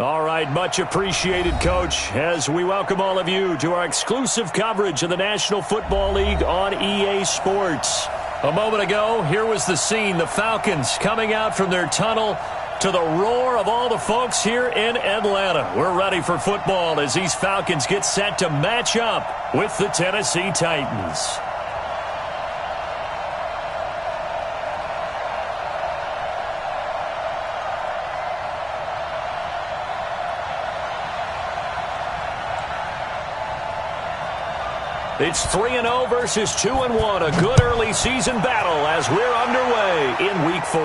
All right, much appreciated, Coach, as we welcome all of you to our exclusive coverage of the National Football League on EA Sports. A moment ago, here was the scene, the Falcons coming out from their tunnel to the roar of all the folks here in Atlanta. We're ready for football as these Falcons get set to match up with the Tennessee Titans. It's 3-0 versus 2-1. A good early season battle as we're underway in Week 4.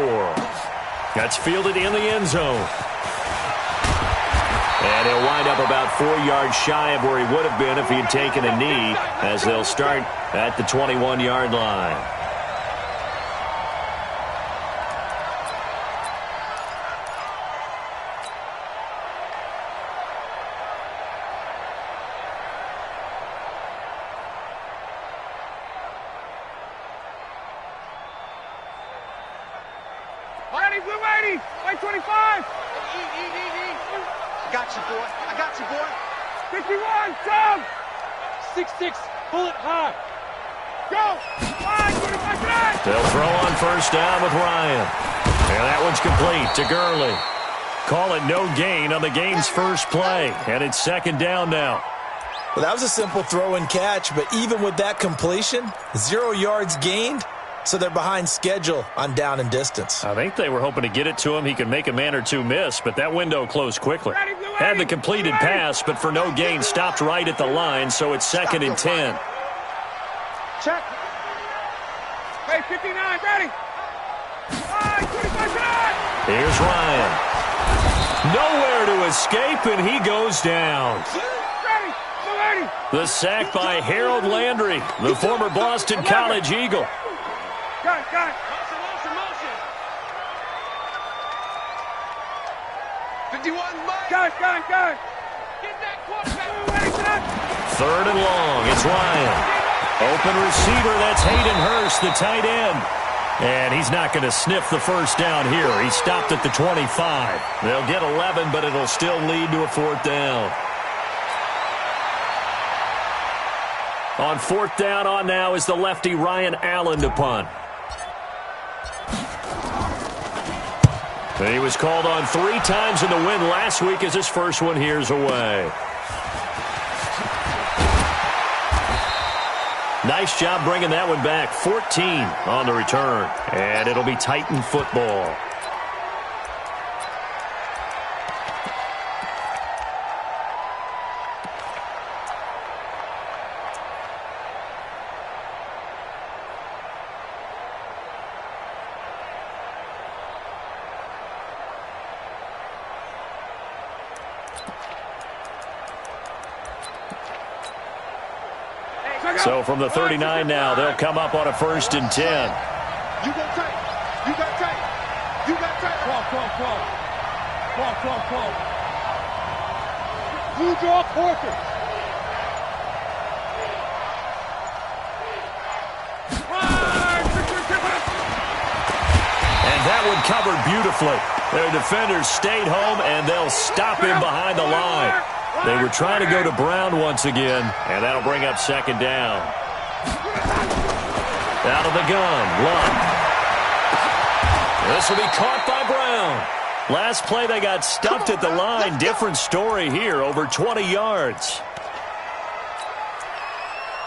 That's fielded in the end zone. And he'll wind up about 4 yards shy of where he would have been if he had taken a knee, as they'll start at the 21-yard line. White 25. Got you, boy. I got you, boy. 51. Jump. 6-6. Pull it high. Go. 5, 25. They'll throw on first down with Ryan. And that one's complete to Gurley. Call it no gain on the game's first play. And it's second down now. Well, that was a simple throw and catch, but even with that completion, 0 yards gained. So they're behind schedule on down and distance. I think they were hoping to get it to him. He could make a man or two miss, but that window closed quickly. Had the completed pass, but for no gain, stopped right at the line, so it's second and 10. Check. Hey, 59, ready. 25. Here's Ryan. Nowhere to escape, and he goes down. Ready. The sack by Harold Landry, the former Boston College Eagle. Got it. Motion. 51, Mike. Got it. Get that quarterback. Third and long. It's Ryan. Open receiver. That's Hayden Hurst, the tight end. And he's not going to sniff the first down here. He stopped at the 25. They'll get 11, but it'll still lead to a fourth down. On fourth down on now is the lefty Ryan Allen to punt. And he was called on 3 times in the win last week as his first one here's away. Nice job bringing that one back. 14 on the return. And it'll be Titan football. So from the 39 now, they'll come up on a 1st and 10. You got tight. Call. Blue draw Corker. And that one covered beautifully. Their defenders stayed home, and they'll stop him behind the line. They were trying to go to Brown once again, and that'll bring up second down. Out of the gun, Luck. This will be caught by Brown. Last play, they got stuffed at the line. Different story here, over 20 yards.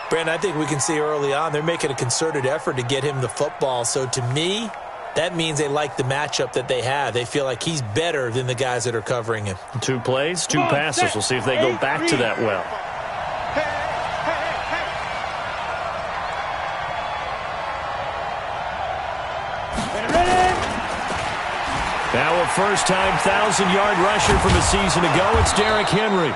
Brandon, I think we can see early on they're making a concerted effort to get him the football. So to me, that means they like the matchup that they have. They feel like he's better than the guys that are covering him. 2 plays, 2 passes. We'll see if they go back to that well. Now a first-time 1,000-yard rusher from a season ago. It's Derrick Henry.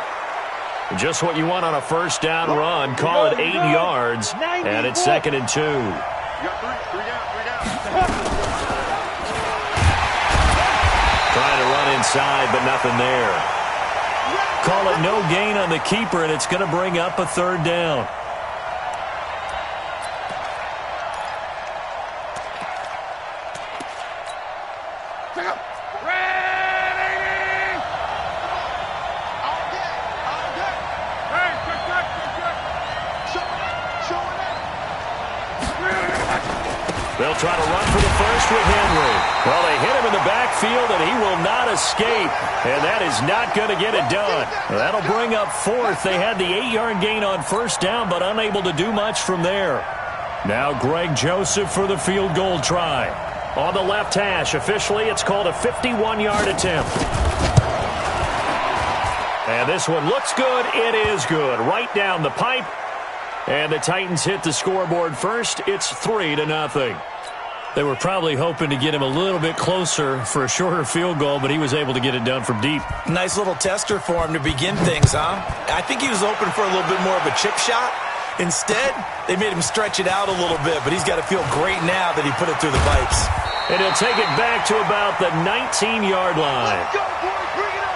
Just what you want on a first down run. Call it 8 yards, and it's second and 2. You got 3 down. Trying to run inside, but nothing there. Call it no gain on the keeper, and it's going to bring up a 3rd down. They'll try to run for the first with Henry. Well, they hit him in the backfield, and he will not escape. And that is not going to get it done. That'll bring up fourth. They had the 8-yard gain on first down, but unable to do much from there. Now Greg Joseph for the field goal try. On the left hash, officially, it's called a 51-yard attempt. And this one looks good. It is good. Right down the pipe. And the Titans hit the scoreboard first. It's 3-0. They were probably hoping to get him a little bit closer for a shorter field goal, but he was able to get it done from deep. Nice little tester for him to begin things, huh? I think he was open for a little bit more of a chip shot. Instead, they made him stretch it out a little bit, but he's got to feel great now that he put it through the pipes. And he'll take it back to about the 19-yard line. Let's go, boys. Bring it up.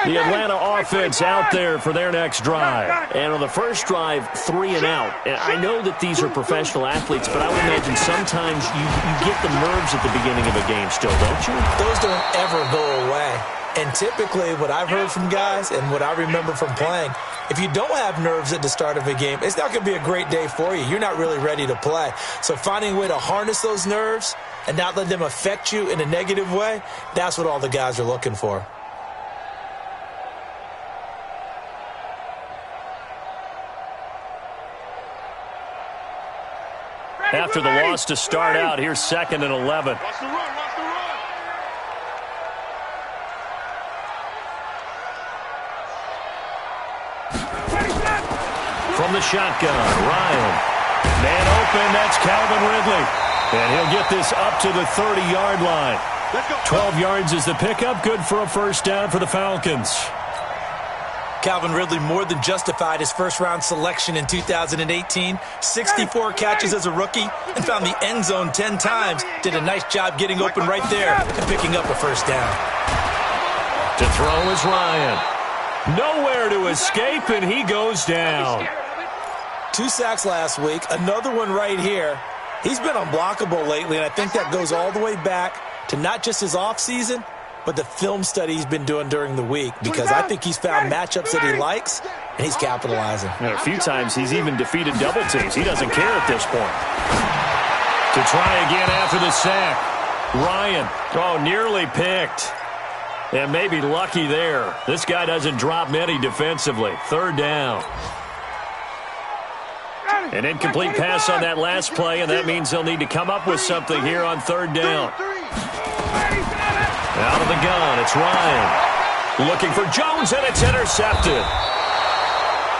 The Atlanta offense out there for their next drive. And on the first drive, 3 and out. And I know that these are professional athletes, but I would imagine sometimes you get the nerves at the beginning of a game still, don't you? Those don't ever go away. And typically what I've heard from guys and what I remember from playing, if you don't have nerves at the start of a game, it's not going to be a great day for you. You're not really ready to play. So finding a way to harness those nerves and not let them affect you in a negative way, that's what all the guys are looking for. After the loss to start out, here's 2nd and 11. Watch the run. Watch the run. From the shotgun, Ryan. Man open, that's Calvin Ridley. And he'll get this up to the 30-yard line. 12 yards is the pickup, good for a first down for the Falcons. Calvin Ridley more than justified his first-round selection in 2018. 64 catches as a rookie and found the end zone 10 times. Did a nice job getting open right there and picking up a first down. To throw is Ryan. Nowhere to escape, and he goes down. 2 sacks last week, another one right here. He's been unblockable lately, and I think that goes all the way back to not just his offseason, but the film study he's been doing during the week, because I think he's found matchups that he likes, and he's capitalizing. And a few times he's even defeated double teams. He doesn't care at this point. To try again after the sack. Ryan, nearly picked. And maybe lucky there. This guy doesn't drop many defensively. 3rd down. An incomplete pass on that last play, and that means they'll need to come up with something here on 3rd down. Out of the gun, it's Ryan. Looking for Jones, and it's intercepted.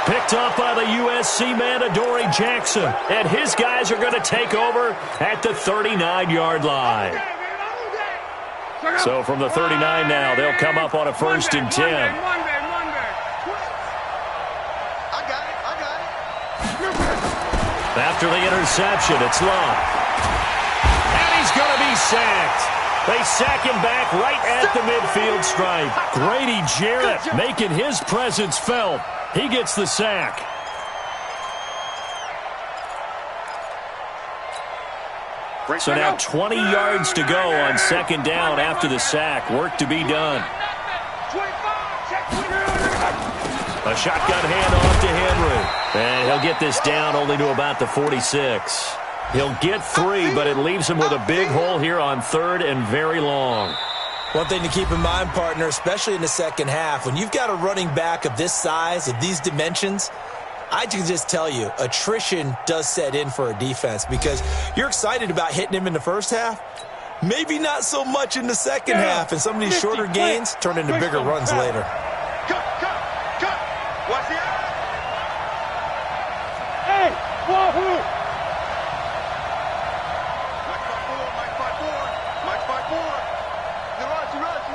Picked up by the USC man, Adoree Jackson. And his guys are going to take over at the 39-yard line. So from the 39 now, they'll come up on a 1st and 10. I got it. After the interception, it's Love. And he's going to be sacked. They sack him back right at the midfield stripe. Grady Jarrett making his presence felt. He gets the sack. So now 20 yards to go on 2nd down after the sack. Work to be done. A shotgun handoff to Henry. And he'll get this down only to about the 46. He'll get 3, but it leaves him with a big hole here on 3rd and very long. One thing to keep in mind, partner, especially in the second half, when you've got a running back of this size, of these dimensions, I can just tell you, attrition does set in for a defense, because you're excited about hitting him in the first half, maybe not so much in the second half, and some of these shorter gains turn into bigger runs later. Cut. Watch the eye. Hey, wahoo! Mike 5-4. You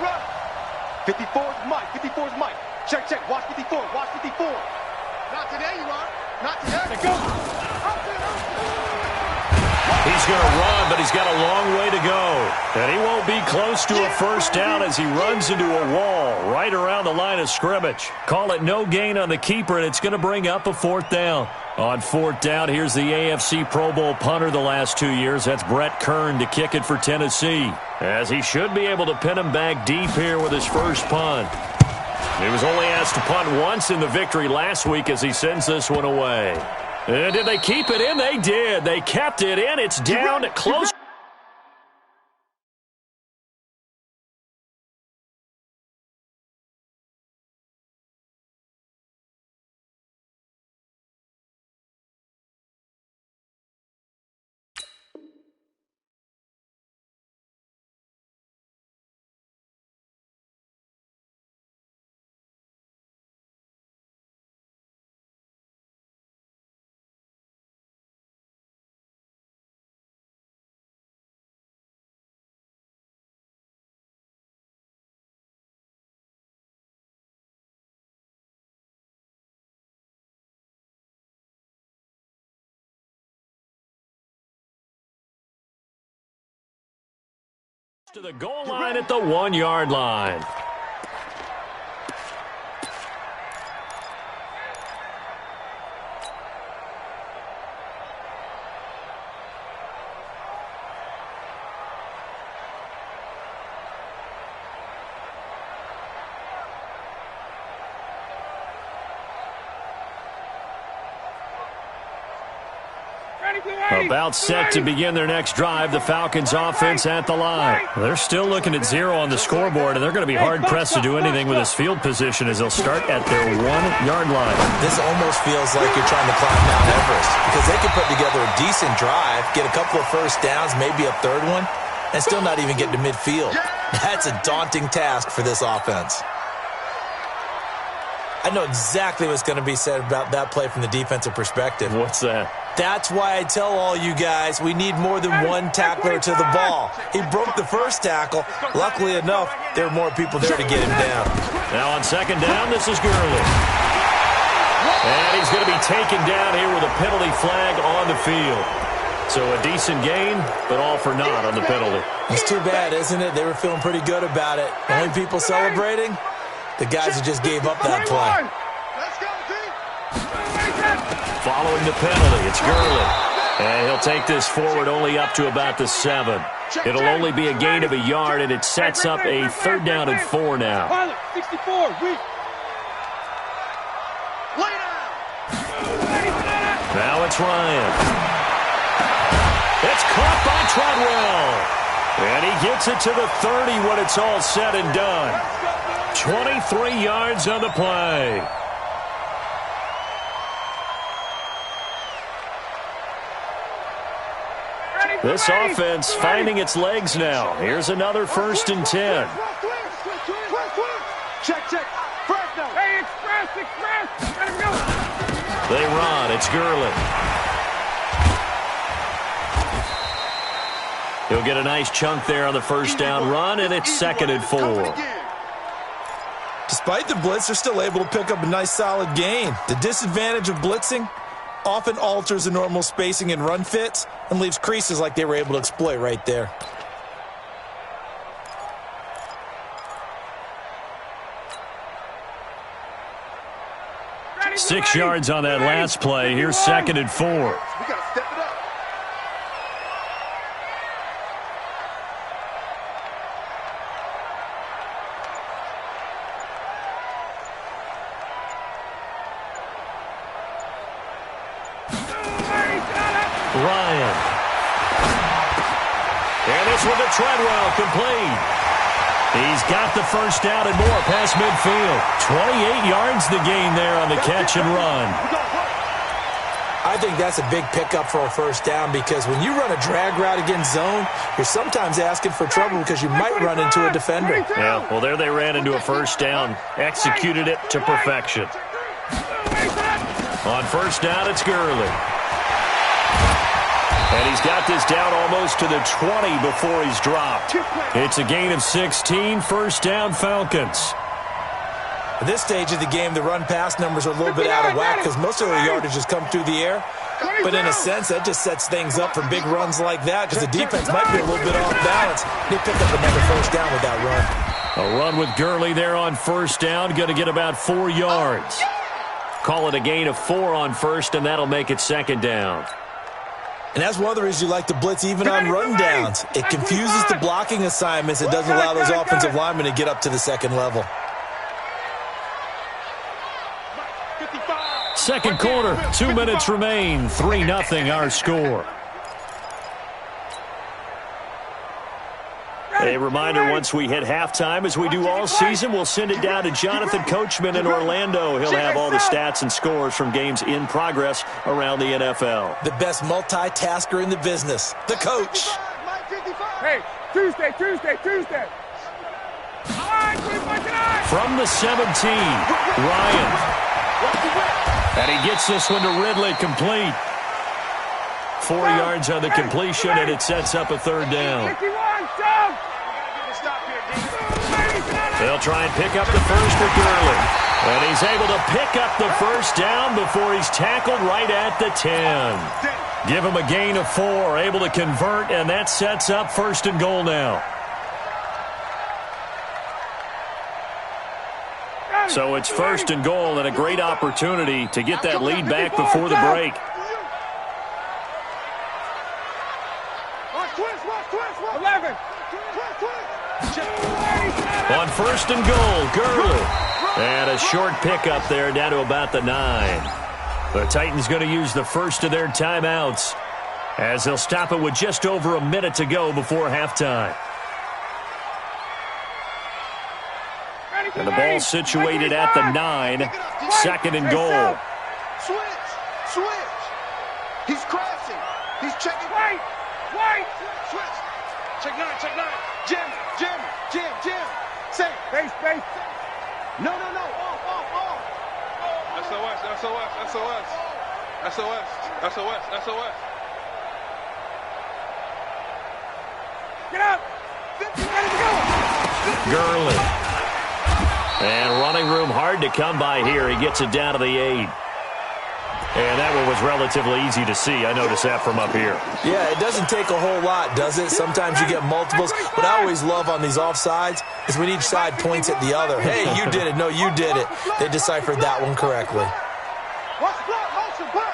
run. 54's Mike. Check. Watch 54. Not today, you are. Not today. Go. He's going to run, but he's got a long way to go. And he won't be close to a first down as he runs into a wall right around the line of scrimmage. Call it no gain on the keeper, and it's going to bring up a 4th down. On 4th down, here's the AFC Pro Bowl punter the last 2 years. That's Brett Kern to kick it for Tennessee, as he should be able to pin him back deep here with his first punt. He was only asked to punt once in the victory last week as he sends this one away. And did they keep it in? They did. They kept it in. It's down close. To the goal line at the 1-yard line. About set to begin their next drive, the Falcons offense at the line. They're still looking at 0 on the scoreboard, and they're going to be hard-pressed to do anything with this field position as they'll start at their 1-yard line. This almost feels like you're trying to climb Mount Everest because they can put together a decent drive, get a couple of first downs, maybe a third one, and still not even get to midfield. That's a daunting task for this offense. I know exactly what's going to be said about that play from the defensive perspective. What's that? That's why I tell all you guys we need more than one tackler to the ball. He broke the first tackle. Luckily enough, there were more people there to get him down. Now on second down, this is Gurley. And he's going to be taken down here with a penalty flag on the field. So a decent gain, but all for naught on the penalty. It's too bad, isn't it? They were feeling pretty good about it. Only people celebrating? The guys who just gave up that play. Following the penalty, it's Gurley. And he'll take this forward only up to about the 7. It'll only be a gain of a yard, and it sets up a 3rd down and 4 now. 64, weak. Now it's Ryan. It's caught by Treadwell. And he gets it to the 30 when it's all said and done. 23 yards on the play. This offense finding its legs now. Here's another 1st and 10. Check. Hey, express. Let him go. They run. It's Gurley. He'll get a nice chunk there on the 1st down run, and it's 2nd and 4. Despite the blitz, they're still able to pick up a nice solid gain. The disadvantage of blitzing often alters the normal spacing and run fits and leaves creases like they were able to exploit right there. Ready, 6 yards on that last play. Here's 2nd and 4. We got to step it up. Ryan. And this one to Treadwell, complete. He's got the 1st down and more past midfield. 28 yards the gain there on the catch and run. I think that's a big pickup for a 1st down because when you run a drag route against zone, you're sometimes asking for trouble because you might run into a defender. Yeah, well, there they ran into a 1st down. Executed it to perfection. On 1st down, it's Gurley. And he's got this down almost to the 20 before he's dropped. It's a gain of 16, 1st down Falcons. At this stage of the game, the run-pass numbers are a little bit out of whack because most of their yardage has come through the air. But in a sense, that just sets things up for big runs like that because the defense might be a little bit off balance. They pick up another 1st down with that run. A run with Gurley there on 1st down. Going to get about 4 yards. Call it a gain of 4 on 1st, and that'll make it 2nd down. And that's one of the reasons you like to blitz even on run downs. It confuses the blocking assignments. It doesn't allow those offensive linemen to get up to the 2nd level. second quarter. 2 minutes remain. 3-0 our score. A reminder, once we hit halftime, as we do all season, we'll send it down to Jonathan Coachman in Orlando. He'll have all the stats and scores from games in progress around the NFL. The best multitasker in the business, the coach. Hey, Tuesday. From the 17, Ryan. And he gets this one to Ridley, complete. 4 yards on the completion, and it sets up a third down. They'll try and pick up the first with Gurley. And he's able to pick up the first down before he's tackled right at the 10. Give him a gain of 4, able to convert, and that sets up 1st and goal now. So it's 1st and goal, and a great opportunity to get that lead back before the break. On 1st and goal, Gurley. And a short pickup there down to about the 9. The Titans going to use the first of their timeouts as they'll stop it with just over a minute to go before halftime. And the ball situated at the 9. 2nd and goal. Switch. He's crashing. He's checking. White. Switch. Check 9. Jim. Say. Base. No. Off. SOS. Get up. Ready to go. Gurley. And running room hard to come by here. He gets it down to the 8. And that one was relatively easy to see. I noticed that from up here. Yeah, it doesn't take a whole lot, does it? Sometimes you get multiples. What I always love on these offsides is when each side points at the other. Hey, you did it. No, you did it. They deciphered that one correctly. Watch the block.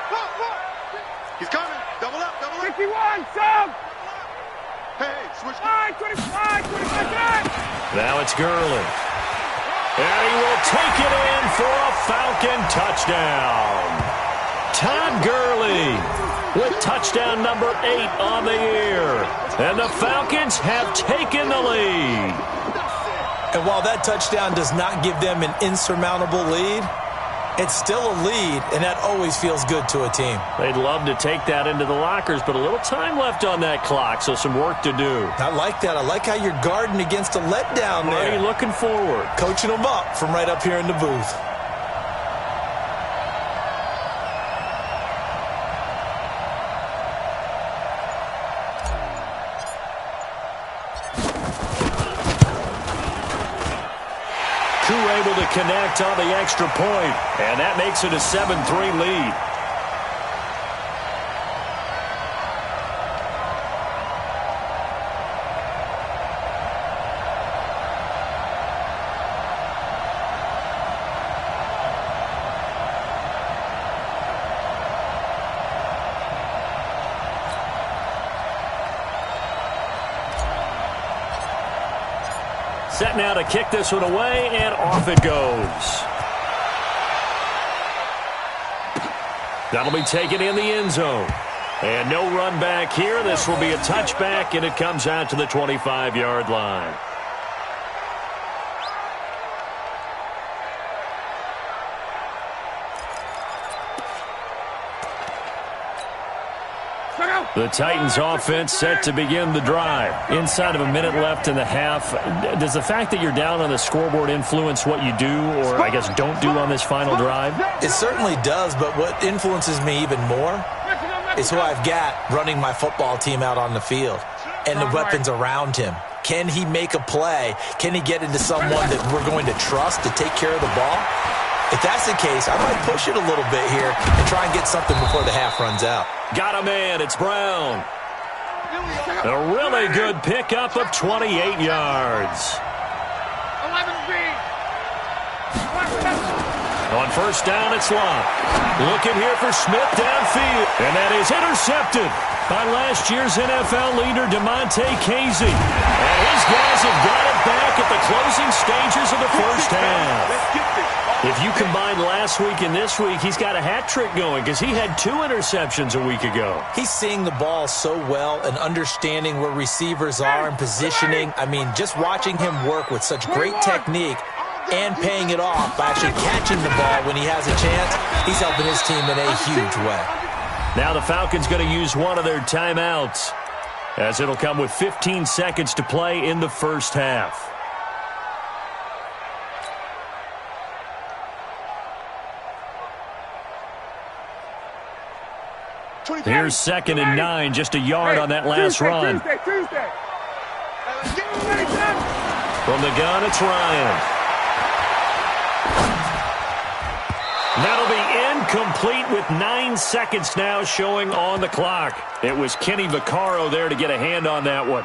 He's coming. Double up. 51, sub. Hey, switch. 25. Now it's Gurley. And he will take it in for a Falcon touchdown. Todd Gurley with touchdown number 8 on the year. And the Falcons have taken the lead. And while that touchdown does not give them an insurmountable lead, it's still a lead, and that always feels good to a team. They'd love to take that into the lockers, but a little time left on that clock, so some work to do. I like that. I like how you're guarding against a letdown there. Already looking forward. Coaching them up from right up here in the booth. Able to connect on the extra point, and that makes it a 7-3 lead. Set now to kick this one away, and off it goes. That'll be taken in the end zone. And no run back here. This will be a touchback, and it comes out to the 25-yard line. The Titans offense set to begin the drive. Inside of a minute left in the half. Does the fact that you're down on the scoreboard influence what you do, or I guess don't do on this final drive? It certainly does, but what influences me even more is who I've got running my football team out on the field and the weapons around him. Can he make a play? Can he get into someone that we're going to trust to take care of the ball? If that's the case, I might push it a little bit here and try and get something before the half runs out. Got a man. It's Brown. A really good pickup of 28 yards. 11B. On first down, it's Locke. Looking here for Smith downfield. And that is intercepted by last year's NFL leader, DeMonte Casey. And his guys have got it back at the closing stages of the first half. Let's get this. If you combine last week and this week, he's got a hat trick going because he had 2 interceptions a week ago. He's seeing the ball so well and understanding where receivers are and positioning. I mean, just watching him work with such great technique and paying it off by actually catching the ball when he has a chance, he's helping his team in a huge way. Now the Falcons going to use one of their timeouts, as it'll come with 15 seconds to play in the first half. Here's 2nd and 9, just a yard on that last run. Tuesday. From the gun, it's Ryan. That'll be incomplete with 9 seconds now showing on the clock. It was Kenny Vaccaro there to get a hand on that one.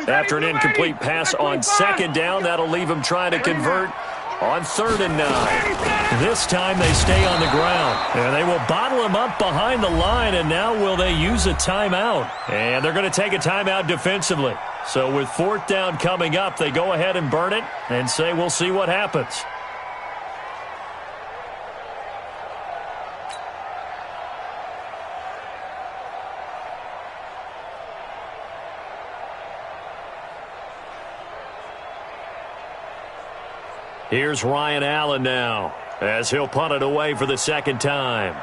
After an incomplete pass on 2nd down, that'll leave him trying to convert on 3rd and 9. This time they stay on the ground. And they will bottle him up behind the line, and now will they use a timeout? And they're going to take a timeout defensively. So with 4th down coming up, they go ahead and burn it and say we'll see what happens. Here's Ryan Allen now, as he'll punt it away for the 2nd time.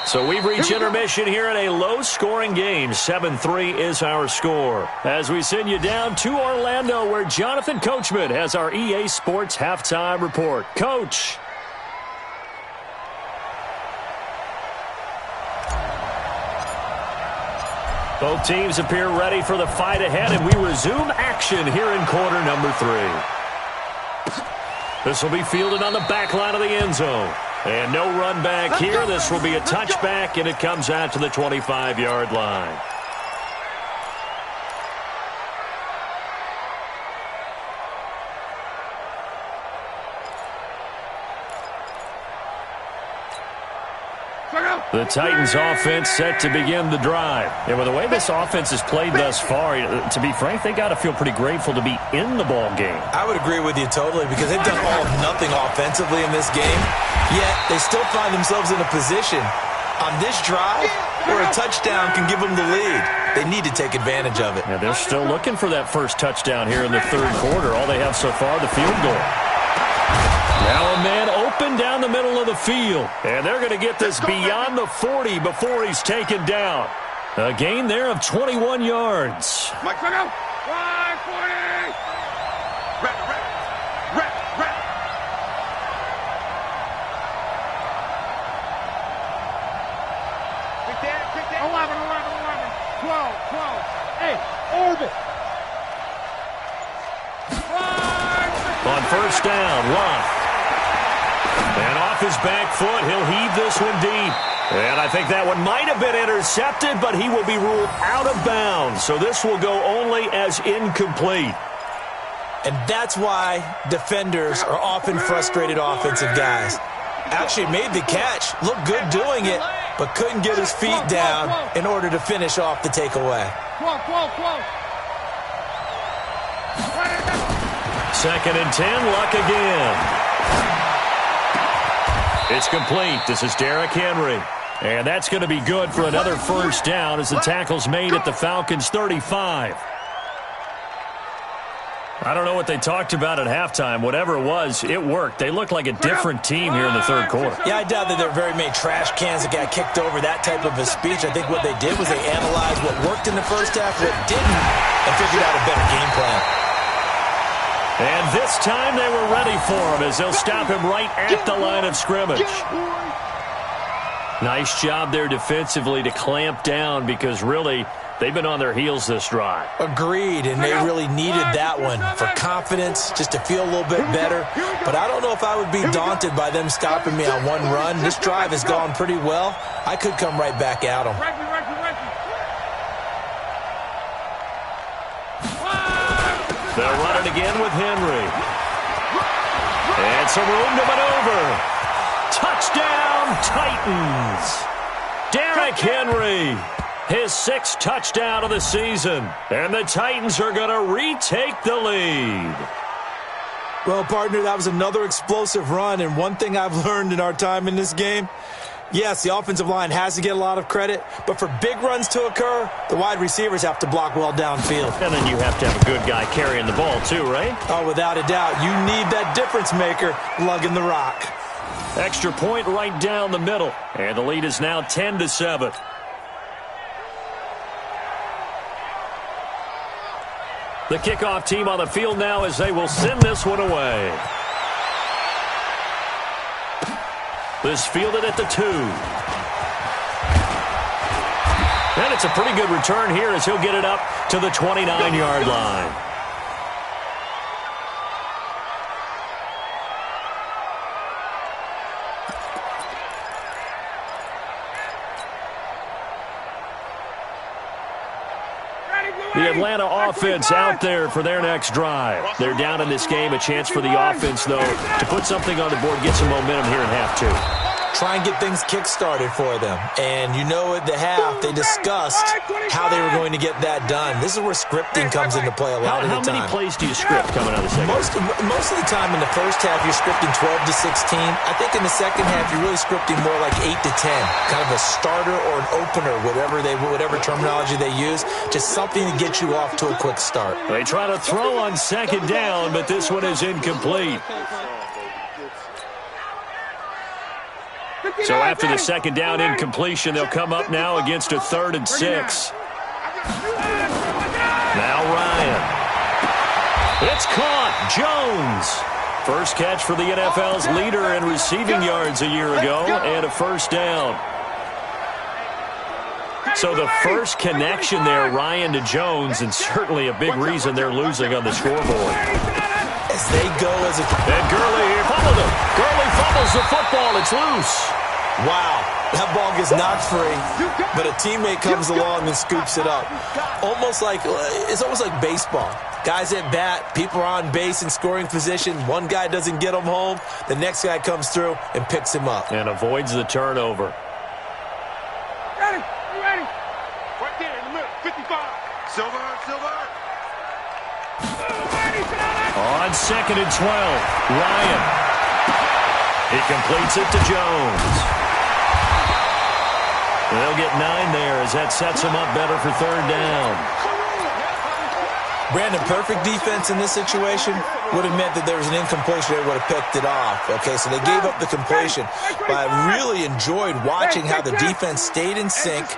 So we've reached intermission here in a low-scoring game. 7-3 is our score. As we send you down to Orlando, where Jonathan Coachman has our EA Sports Halftime Report. Coach. Both teams appear ready for the fight ahead, and we resume action here in quarter number 3. This will be fielded on the back line of the end zone. And no run back here. This will be a touchback, and it comes out to the 25-yard line. The Titans offense set to begin the drive. And with the way this offense has played thus far, to be frank, they got to feel pretty grateful to be in the ball game. I would agree with you totally, because they've done all or nothing offensively in this game, yet they still find themselves in a position on this drive where a touchdown can give them the lead. They need to take advantage of it. Yeah, they're still looking for that first touchdown here in the 3rd quarter. All they have so far, the field goal. Now a man open down the middle of the field. And they're going to get this beyond the 40 before he's taken down. A gain there of 21 yards. Mike, go! 540! Rep. Big Dan. 11, 12. Hey, orbit! On 1st down, Love. And off his back foot, he'll heave this one deep. And I think that one might have been intercepted, but he will be ruled out of bounds. So this will go only as incomplete. And that's why defenders are often frustrated offensive guys. Actually made the catch, looked good doing it, but couldn't get his feet down in order to finish off the takeaway. 2nd and 10, Luck again. It's complete. This is Derrick Henry. And that's going to be good for another 1st down as the tackle's made at the Falcons' 35. I don't know what they talked about at halftime. Whatever it was, it worked. They look like a different team here in the 3rd quarter. Yeah, I doubt that there are very many trash cans that got kicked over, that type of a speech. I think what they did was they analyzed what worked in the first half, what didn't, and figured out a better game plan. And this time they were ready for him as they'll stop him right at the line of scrimmage. Nice job there defensively to clamp down, because really they've been on their heels this drive. Agreed, and they really needed that one for confidence, just to feel a little bit better. But I don't know if I would be daunted by them stopping me on one run. This drive has gone pretty well. I could come right back at them. They'll run it again with Henry. And some room to maneuver. Touchdown, Titans. Derrick Henry, his 6th touchdown of the season. And the Titans are going to retake the lead. Well, partner, that was another explosive run. And one thing I've learned in our time in this game, yes, the offensive line has to get a lot of credit, but for big runs to occur, the wide receivers have to block well downfield. And then you have to have a good guy carrying the ball too, right? Oh, without a doubt. You need that difference maker lugging the rock. Extra point right down the middle. And the lead is now 10-7. The kickoff team on the field now as they will send this one away. This fielded at the 2. And it's a pretty good return here as he'll get it up to the 29-yard line. The Atlanta offense out there for their next drive. They're down in this game. A chance for the offense, though, to put something on the board, get some momentum here in half 2. Try and get things kick-started for them. And you know at the half, they discussed how they were going to get that done. This is where scripting comes into play a lot of the time. How many plays do you script coming out of the second half? Most of the time in the first half, you're scripting 12 to 16. I think in the second half, you're really scripting more like 8 to 10. Kind of a starter or an opener, whatever terminology they use. Just something to get you off to a quick start. They try to throw on second down, but this one is incomplete. So after the second down incompletion, they'll come up now against a 3rd and 6. Now Ryan. It's caught. Jones. First catch for the NFL's leader in receiving yards a year ago, and a first down. So the first connection there, Ryan to Jones, and certainly a big reason they're losing on the scoreboard. As they go as a... And Gurley fumbled it. Gurley fumbles the football. It's loose. Wow, that ball gets knocked free, but a teammate comes along and scoops it up. It's almost like baseball. Guys at bat, people are on base in scoring position. One guy doesn't get him home. The next guy comes through and picks him up. And avoids the turnover. Ready? You ready? Right there in the middle. 55. Silver. On 2nd and 12, Ryan. He completes it to Jones. They'll get 9 there as that sets them up better for 3rd down. Brandon, perfect defense in this situation would have meant that there was an incompletion. They would have picked it off. Okay, so they gave up the completion. But I really enjoyed watching how the defense stayed in sync,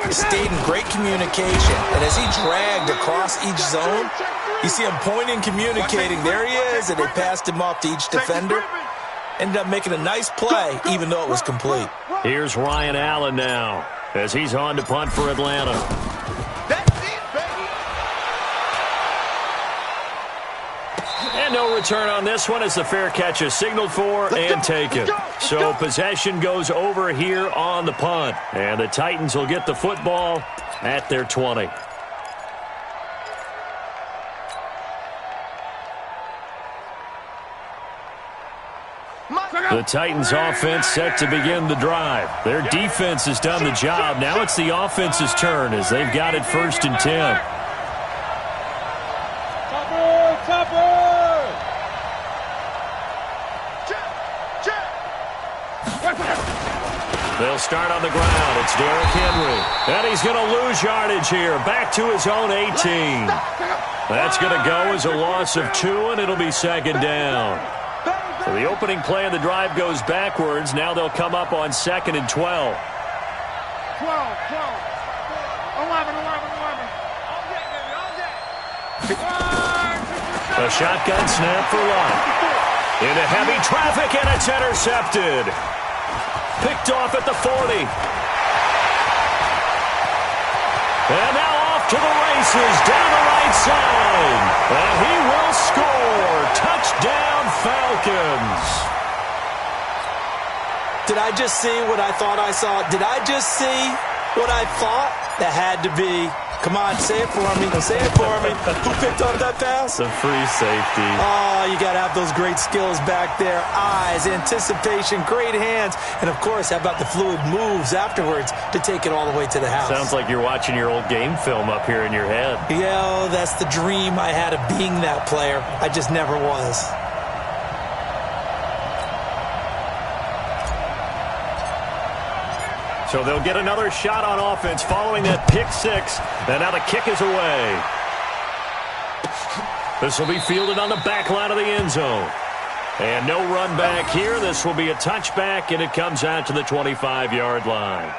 stayed in great communication. And as he dragged across each zone, you see him pointing, communicating. There he is, and they passed him off to each defender. Ended up making a nice play, even though it was complete. Here's Ryan Allen now, as he's on to punt for Atlanta. That's it, baby. And no return on this one as the fair catch is signaled for and taken. So possession goes over here on the punt. And the Titans will get the football at their 20. The Titans offense set to begin the drive. Their defense has done the job. Now it's the offense's turn as they've got it 1st and 10. They'll start on the ground. It's Derrick Henry. And he's going to lose yardage here. Back to his own 18. That's going to go as a loss of 2, and it'll be 2nd down. So the opening play of the drive goes backwards. Now they'll come up on 2nd and 12. 12. 11. A shotgun snap for Lott. Into heavy traffic, and it's intercepted. Picked off at the 40. And now off to the races down the right side. And he will score. Touchdown, Falcons. Did I just see what I thought I saw? Did I just see what I thought? That had to be Come on, say it for me. Say it for me. Who picked up that pass? The free safety. Oh, you got to have those great skills back there. Eyes, anticipation, great hands. And, of course, how about the fluid moves afterwards to take it all the way to the house? Sounds like you're watching your old game film up here in your head. Yeah, that's the dream I had of being that player. I just never was. So they'll get another shot on offense following that pick six. And now the kick is away. This will be fielded on the back line of the end zone. And no run back here. This will be a touchback, and it comes out to the 25-yard line.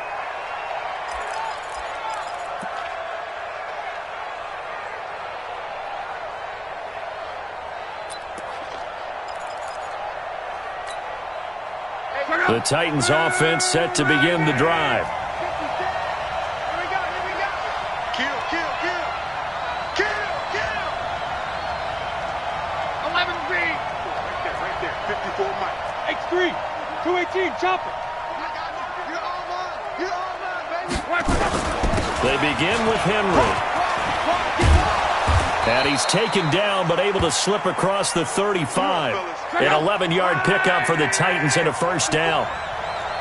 The Titans offense set to begin the drive. Here we go. Kill. 11 green. Right there. 54 Mike. X3. 218. Chop it. You're all mine, baby. Watch it. They begin with Henry. And he's taken down but able to slip across the 35. An 11-yard pickup for the Titans and a first down.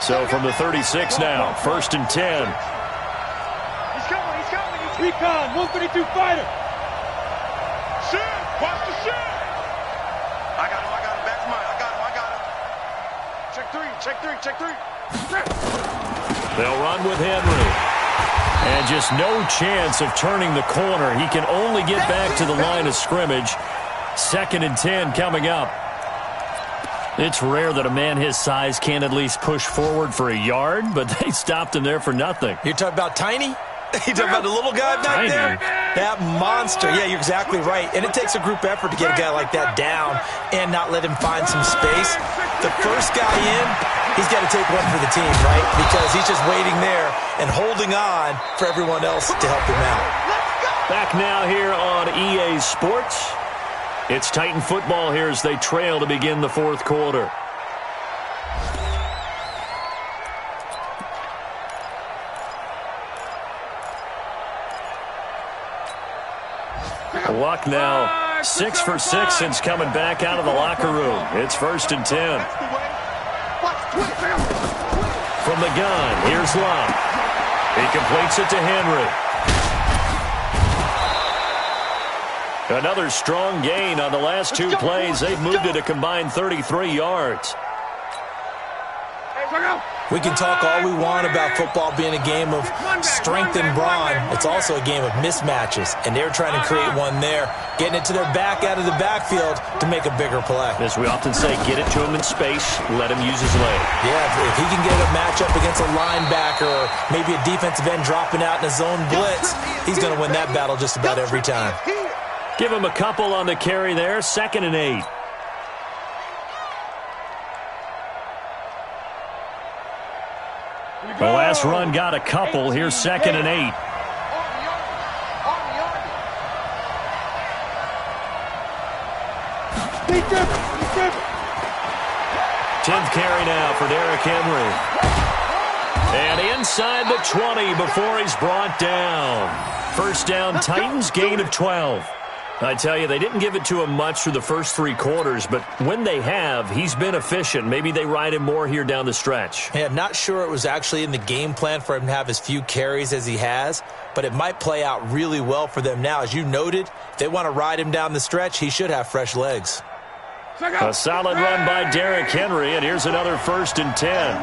So from the 36 now, 1st and 10. He's coming. Recon, 132 fighter. Shit, watch the shit. I got him. Back to mine. I got him. Check three. They'll run with Henry. And just no chance of turning the corner. He can only get back to the line of scrimmage. 2nd and 10 coming up. It's rare that a man his size can't at least push forward for a yard, but they stopped him there for nothing. You're talking about Tiny? You talking about the little guy back there? That monster. Yeah, you're exactly right. And it takes a group effort to get a guy like that down and not let him find some space. The first guy in, he's got to take one for the team, right? Because he's just waiting there and holding on for everyone else to help him out. Back now here on EA Sports. It's Titan football here as they trail to begin the 4th quarter. Luck now 6 for 6 since coming back out of the locker room. It's 1st and 10. From the gun, here's Luck. He completes it to Henry. Another strong gain on the last 2 plays. They've moved it a combined 33 yards. We can talk all we want about football being a game of strength and brawn. It's also a game of mismatches, and they're trying to create one there, getting it to their back out of the backfield to make a bigger play. As we often say, get it to him in space, let him use his leg. Yeah, if he can get a matchup against a linebacker or maybe a defensive end dropping out in a zone blitz, he's going to win that battle just about every time. Give him a couple on the carry there, 2nd and 8. The last run got a couple. Here's 2nd and 8. 10th carry now for Derrick Henry. And inside the 20 before he's brought down. First down, Titans, gain of 12. I tell you, they didn't give it to him much through the first 3 quarters, but when they have, he's been efficient. Maybe they ride him more here down the stretch. Yeah, I'm not sure it was actually in the game plan for him to have as few carries as he has, but it might play out really well for them now. As you noted, if they want to ride him down the stretch, he should have fresh legs. A solid run by Derrick Henry, and here's another 1st and 10.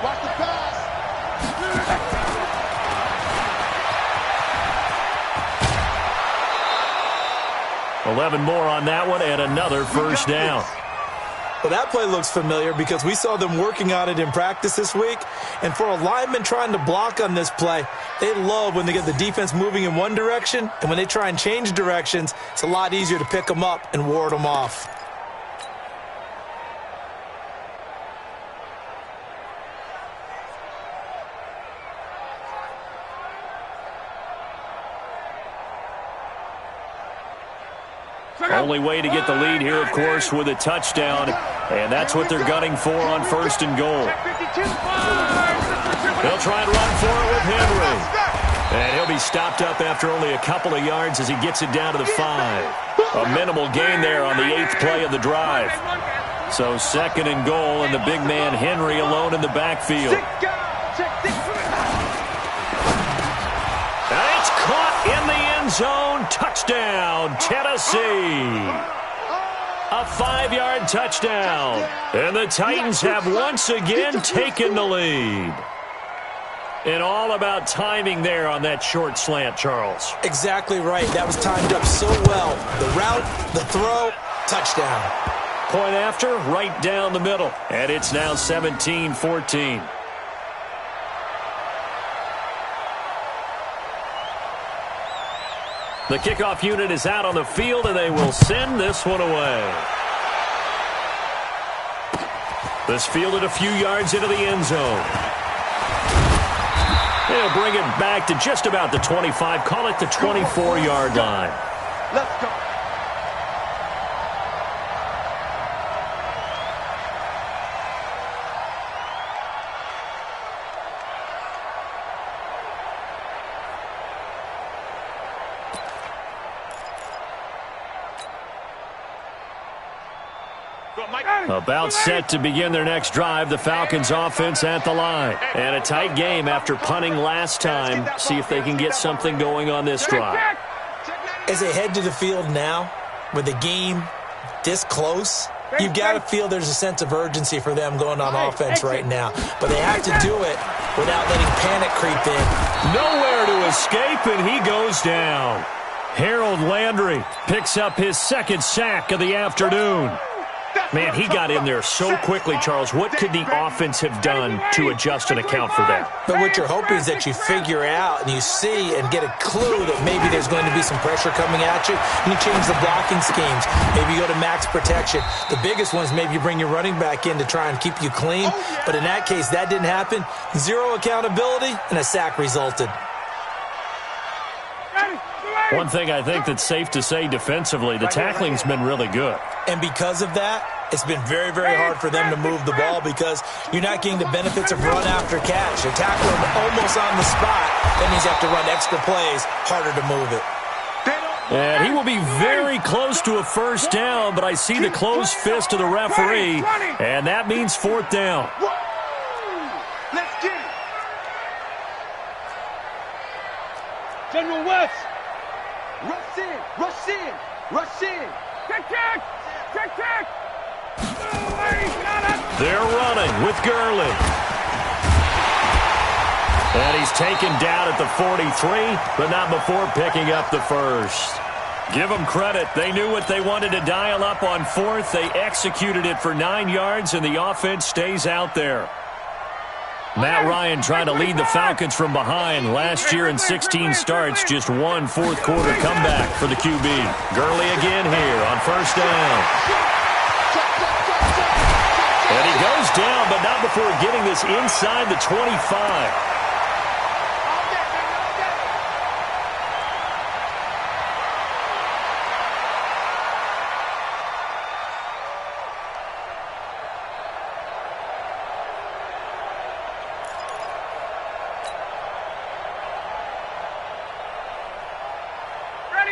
Watch the pass. 11 more on that one, and another first down. Well, that play looks familiar because we saw them working on it in practice this week. And for a lineman trying to block on this play, they love when they get the defense moving in one direction. And when they try and change directions, it's a lot easier to pick them up and ward them off. Only way to get the lead here, of course, with a touchdown. And that's what they're gunning for on 1st and goal. They'll try and run for it with Henry. And he'll be stopped up after only a couple of yards as he gets it down to the 5. A minimal gain there on the 8th play of the drive. So 2nd and goal, and the big man Henry alone in the backfield. And it's caught in the end zone. Touchdown, Tennessee. A 5-yard touchdown. And the Titans have once again taken the lead. And all about timing there on that short slant, Charles. Exactly right. That was timed up so well. The route, the throw, touchdown. Point after, right down the middle. And it's now 17-14. The kickoff unit is out on the field, and they will send this one away. This fielded a few yards into the end zone. They'll bring it back to just about the 25. Call it the 24-yard line. Let's go. About set to begin their next drive, the Falcons offense at the line. And a tight game after punting last time. See if they can get something going on this drive. As they head to the field now, with the game this close, you've got to feel there's a sense of urgency for them going on offense right now. But they have to do it without letting panic creep in. Nowhere to escape, and he goes down. Harold Landry picks up his 2nd sack of the afternoon. Man, he got in there so quickly, Charles. What could the offense have done to adjust and account for that? But what you're hoping is that you figure out and you see and get a clue that maybe there's going to be some pressure coming at you, and you change the blocking schemes. Maybe you go to max protection. The biggest one is maybe you bring your running back in to try and keep you clean. But in that case, that didn't happen. 0 accountability, and a sack resulted. One thing I think that's safe to say defensively, the tackling's been really good. And because of that, it's been very, very hard for them to move the ball because you're not getting the benefits of run after catch. You tackle him almost on the spot, then you have to run extra plays, harder to move it. And he will be very close to a first down, but I see the closed fist of the referee, and that means 4th down. Let's get it. General West. Rush in, rush in, rush in. Check. They're running with Gurley. And he's taken down at the 43, but not before picking up the first. Give them credit. They knew what they wanted to dial up on 4th. They executed it for 9 yards, and the offense stays out there. Matt Ryan trying to lead the Falcons from behind. Last year in 16 starts, just one fourth-quarter comeback for the QB. Gurley again here on first down. And he goes down, but not before getting this inside the 25.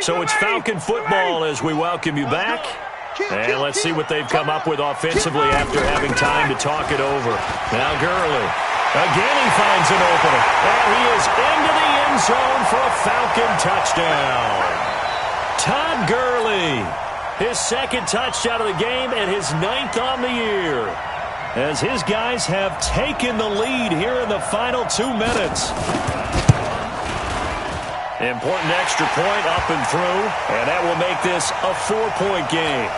So it's Falcon football as we welcome you back. And let's see what they've come up with offensively after having time to talk it over. Now Gurley. Again he finds an opening. And he is into the end zone for a Falcon touchdown. Todd Gurley. His 2nd touchdown of the game and his 9th on the year. As his guys have taken the lead here in the final 2 minutes. Important extra point up and through, and that will make this a 4-point game.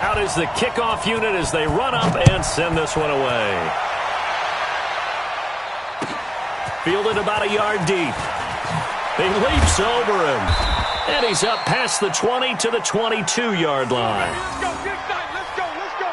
Out is the kickoff unit as they run up and send this one away. Fielded about a yard deep. He leaps over him. And he's up past the 20 to the 22-yard line. Let's go, big time. Let's go, let's go.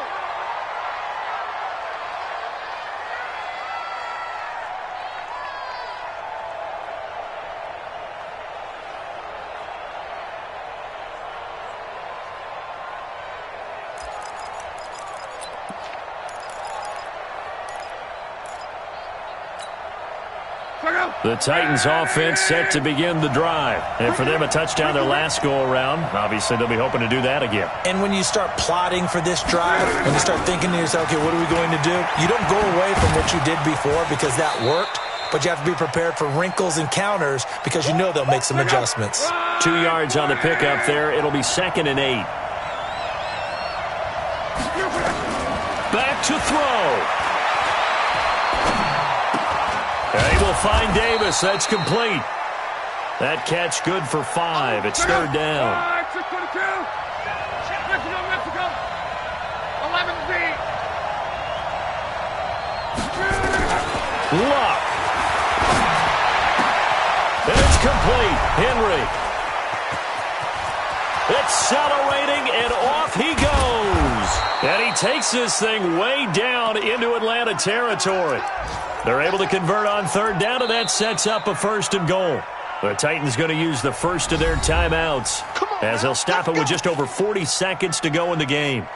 The Titans offense set to begin the drive. And for them, a touchdown their last go-around. Obviously, they'll be hoping to do that again. And when you start plotting for this drive, when you start thinking to yourself, okay, what are we going to do? You don't go away from what you did before because that worked, but you have to be prepared for wrinkles and counters because you know they'll make some adjustments. 2 yards on the pickup there. It'll be 2nd and 8. Back to throw. He will find Davis. That's complete. That catch good for 5. It's 3rd down. Mexico. 11Z. Luck. And it's complete. Henry. Accelerating, and off he goes. And he takes this thing way down into Atlanta territory. They're able to convert on 3rd down, and that sets up a 1st and goal. The Titans going to use the first of their timeouts as they'll stop it with just over 40 seconds to go in the game.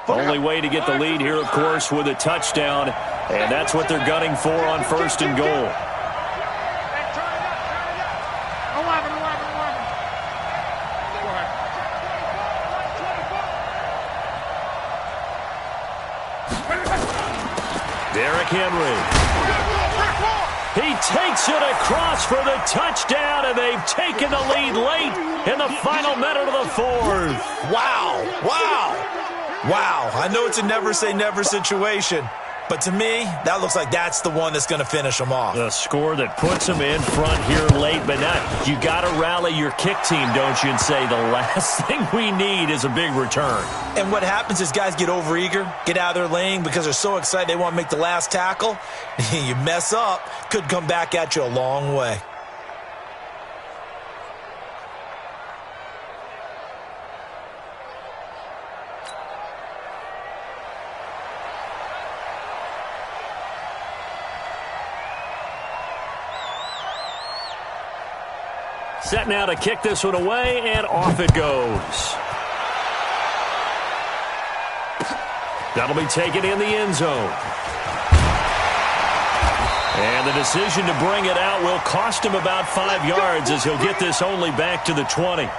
Only way to get the lead here, of course, with a touchdown, and that's what they're gunning for on 1st and goal. Derrick Henry. He takes it across for the touchdown, and they've taken the lead late in the final minute of the 4th. Wow. Wow. I know it's a never-say-never situation, but to me, that looks like that's the one that's going to finish them off. The score that puts them in front here late, but not. You got to rally your kick team, don't you, and say the last thing we need is a big return. And what happens is guys get overeager, get out of their lane because they're so excited they want to make the last tackle. You mess up, could come back at you a long way. Set now to kick this one away, and off it goes. That'll be taken in the end zone. And the decision to bring it out will cost him about 5 yards as he'll get this only back to the 20.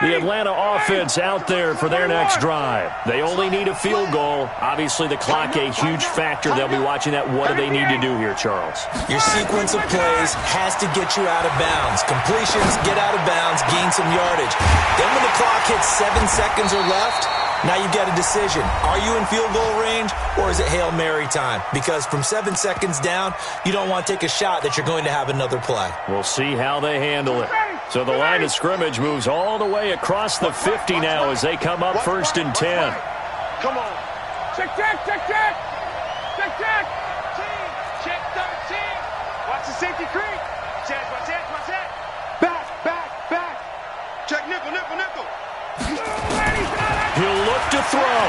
The Atlanta offense out there for their next drive. They only need a field goal. Obviously, the clock a huge factor. They'll be watching that. What do they need to do here, Charles? Your sequence of plays has to get you out of bounds. Completions, get out of bounds, gain some yardage. Then when the clock hits 7 seconds or left, now you've got a decision. Are you in field goal range, or is it Hail Mary time? Because from 7 seconds down, you don't want to take a shot that you're going to have another play. We'll see how they handle it. So the line of scrimmage moves all the way across the 50 now as they come up 1st and 10. Come on. Check. Check 13. Watch the safety creep. Watch that. Back. Check nickel. He'll look to throw.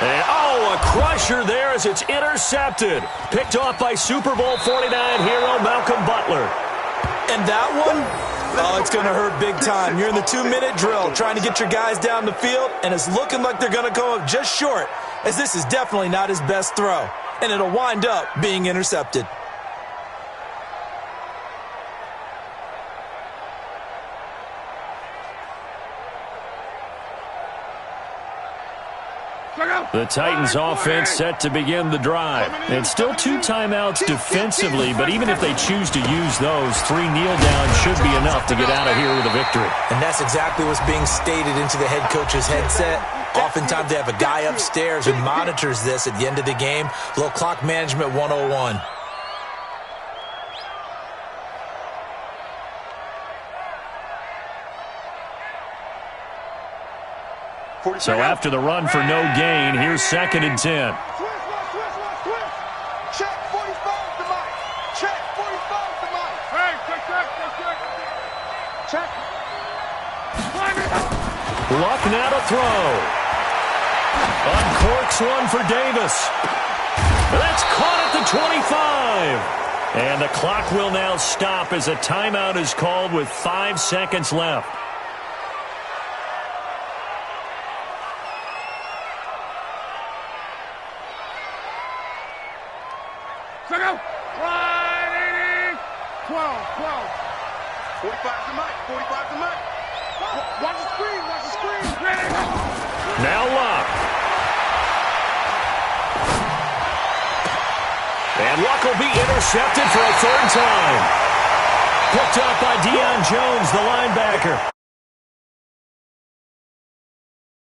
And, a crusher there as it's intercepted. Picked off by Super Bowl 49 hero Malcolm Butler. And that one, it's going to hurt big time. You're in the 2-minute drill trying to get your guys down the field, and it's looking like they're going to come up just short, as this is definitely not his best throw. And it'll wind up being intercepted. The Titans offense set to begin the drive. And still 2 timeouts defensively, but even if they choose to use those, 3 kneel downs should be enough to get out of here with a victory. And that's exactly what's being stated into the head coach's headset. Oftentimes they have a guy upstairs who monitors this at the end of the game. Little clock management 101. So after the run for no gain, here's 2nd and 10. Check 45 to Mike. Check 45 to Mike. Hey, check. Check. Luck now to throw. Uncorks one for Davis. That's caught at the 25. And the clock will now stop as a timeout is called with 5 seconds left. Second. 12. 45 to Mike. 45 to Mike. Watch the screen. Watch the screen. Ready. Now Luck. And Luck will be intercepted for a third time. Picked up by Deion Jones, the linebacker.